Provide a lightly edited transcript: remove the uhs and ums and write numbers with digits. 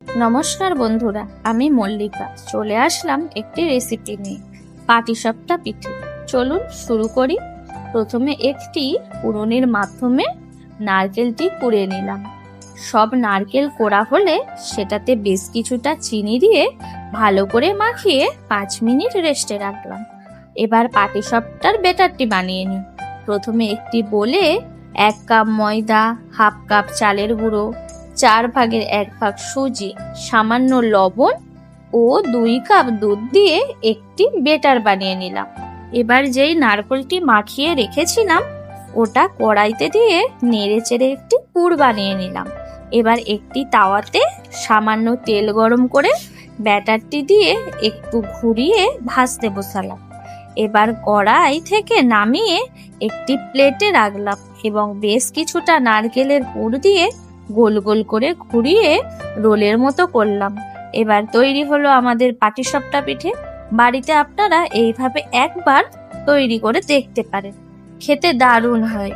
নমস্কার বন্ধুরা, আমি মল্লিকা চলে আসলাম একটি রেসিপি নিয়ে, পাটিসাপটা পিঠে। চলুন শুরু করি। প্রথমে একটি কুড়ুনির মাধ্যমে নারকেলটি কুড়ে নিলাম। সব নারকেল কোড়া হলে সেটাতে বেশ কিছুটা চিনি দিয়ে ভালো করে মাখিয়ে 5 মিনিট রেস্টে রাখলাম। এবার পাটিসাপটার ব্যাটারটি বানিয়ে নিই। প্রথমে একটি বোলে 1 কাপ ময়দা, হাফ কাপ চালের গুঁড়ো, 4 ভাগের 1 ভাগ সুজি, সামান্য লবণ ও 2 কাপ দুধ দিয়ে একটি ব্যাটার বানিয়ে নিলাম। এবার যেই নারকেলটি মাখিয়ে রেখেছিলাম ওটা কড়াইতে দিয়ে নেড়ে চেড়ে একটি পুর বানিয়ে নিলাম। এবার একটি তাওয়াতে সামান্য তেল গরম করে ব্যাটারটি দিয়ে একটু ঘুরিয়ে ভাজতে বসালাম। এবার কড়াই থেকে নামিয়ে একটি প্লেটে রাখলাম এবং বেশ কিছুটা নারকেলের পুর দিয়ে গোল গোল করে ঘুরিয়ে রোলের মতো করলাম। এবার তৈরি হলো আমাদের পাটিসাপটা পিঠে। বাড়িতে আপনারা এইভাবে একবার তৈরি করে দেখতে পারেন, খেতে দারুণ হয়।